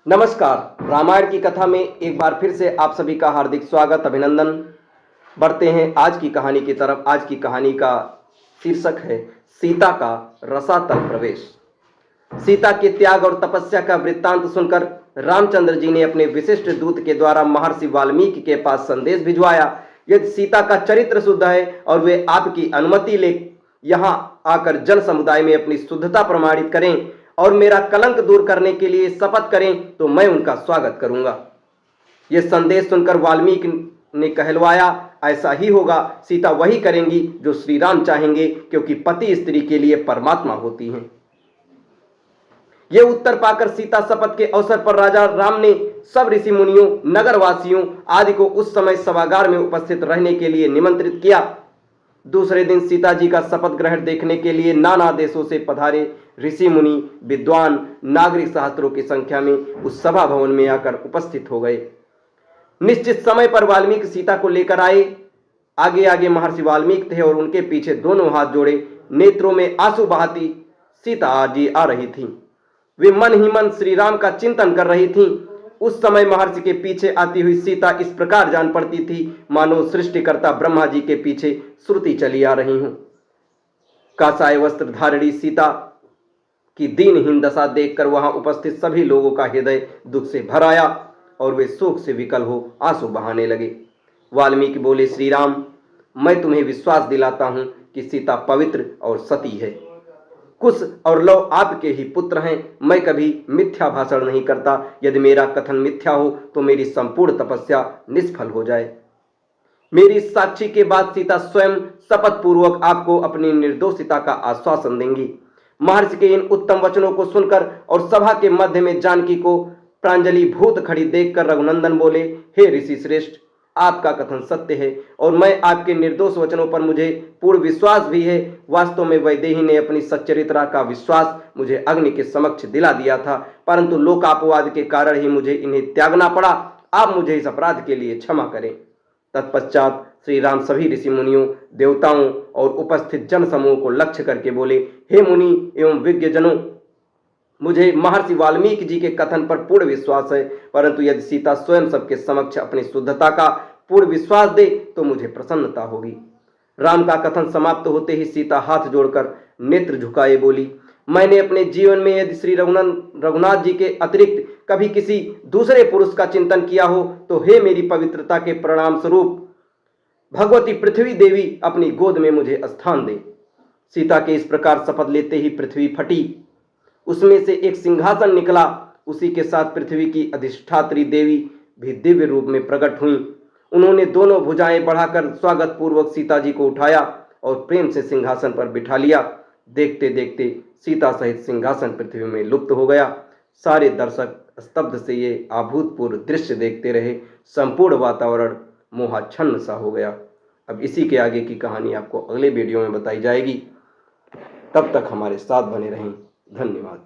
नमस्कार। रामायण की कथा में एक बार फिर से आप सभी का हार्दिक स्वागत, अभिनंदन। बढ़ते हैं आज की कहानी की तरफ। आज की कहानी का शीर्षक है सीता का रसातल प्रवेश। सीता के त्याग और तपस्या का वृत्तांत सुनकर रामचंद्र जी ने अपने विशिष्ट दूत के द्वारा महर्षि वाल्मीकि के पास संदेश भिजवाया। यदि सीता का चरित्र शुद्ध है और वे आपकी अनुमति ले यहाँ आकर जन समुदाय में अपनी शुद्धता प्रमाणित करें और मेरा कलंक दूर करने के लिए शपथ करें तो मैं उनका स्वागत करूंगा। यह संदेश सुनकर वाल्मीकि ने कहलवाया, ऐसा ही होगा। सीता वही करेंगी जो श्री राम चाहेंगे, क्योंकि पति स्त्री के लिए परमात्मा होती हैं। यह उत्तर पाकर सीता शपथ के अवसर पर राजा राम ने सब ऋषि मुनियों, नगरवासियों आदि को उस समय सभागार में उपस्थित रहने के लिए निमंत्रित किया। दूसरे दिन सीता जी का शपथ ग्रहण देखने के लिए नाना देशों से पधारे ऋषि मुनि, विद्वान, नागरिक सहस्त्रों की संख्या में उस सभा भवन में आकर उपस्थित हो गए। निश्चित समय पर वाल्मीकि सीता को लेकर आए। आगे आगे महर्षि वाल्मीकि थे और उनके पीछे दोनों हाथ जोड़े नेत्रों में आंसू बहाती सीता जी आ रही थीं। वे मन ही मन श्री राम का चिंतन कर रही थीं। उस समय महर्षि के पीछे आती हुई सीता इस प्रकार जान पड़ती थी मानो सृष्टिकर्ता ब्रह्मा जी के पीछे श्रुति चली आ रही हूं। कासाय वस्त्र धारिणी सीता की दीनहीन दशा देखकर वहां उपस्थित सभी लोगों का हृदय दुख से भर आया और वे शोक से विकल हो आंसू बहाने लगे। वाल्मीकि बोले, श्री राम, मैं तुम्हें विश्वास दिलाता हूं कि सीता पवित्र और सती है। कुश और लव आपके ही पुत्र हैं। मैं कभी मिथ्या भाषण नहीं करता। यदि मेरा कथन मिथ्या हो तो मेरी संपूर्ण तपस्या निष्फल हो जाए। मेरी साक्षी के बाद सीता स्वयं शपथ पूर्वक आपको अपनी निर्दोषिता का आश्वासन देंगी। महर्षि के इन उत्तम वचनों को सुनकर और सभा के मध्य में जानकी को प्रांजलि भूत खड़ी देखकर रघुनंदन बोले, हे ऋषि श्रेष्ठ, आपका कथन सत्य है और मैं आपके निर्दोष वचनों पर मुझे पूर्ण विश्वास भी है। वास्तव में वैदेही ने अपनी सच्चरित्रा का विश्वास मुझे अग्नि के समक्ष दिला दिया था, परंतु लोकापवाद के कारण ही मुझे इन्हें त्यागना पड़ा। आप मुझे इस अपराध के लिए क्षमा करें। तत्पश्चात श्री राम सभी ऋषि मुनियों, देवताओं और उपस्थित जन समूह को लक्ष्य करके बोले, हे मुनि एवं विज्ञ जनों, मुझे महर्षि वाल्मीकि जी के कथन पर पूर्ण विश्वास है, परंतु यदि सीता स्वयं सबके समक्ष अपनी शुद्धता का पूर्ण विश्वास दे तो मुझे प्रसन्नता होगी। राम का कथन समाप्त होते ही सीता हाथ जोड़कर नेत्र झुकाए बोली, मैंने अपने जीवन में यदि श्री रघुनाथ जी के अतिरिक्त कभी किसी दूसरे पुरुष का चिंतन किया हो तो हे मेरी पवित्रता के परिणाम स्वरूप भगवती पृथ्वी देवी अपनी गोद में मुझे स्थान दे। सीता के इस प्रकार शपथ लेते ही पृथ्वी फटी, उसमें से एक सिंहासन निकला। उसी के साथ पृथ्वी की अधिष्ठात्री देवी भी दिव्य रूप में प्रकट हुई। उन्होंने दोनों भुजाएं बढ़ाकर स्वागत पूर्वक सीता जी को उठाया और प्रेम से सिंहासन पर बिठा लिया। देखते देखते सीता सहित सिंहासन पृथ्वी में लुप्त हो गया। सारे दर्शक स्तब्ध से ये अभूतपूर्व दृश्य देखते रहे। संपूर्ण वातावरण मोहाच्छन्न सा हो गया। अब इसी के आगे की कहानी आपको अगले वीडियो में बताई जाएगी। तब तक हमारे साथ बने रहें। धन्यवाद।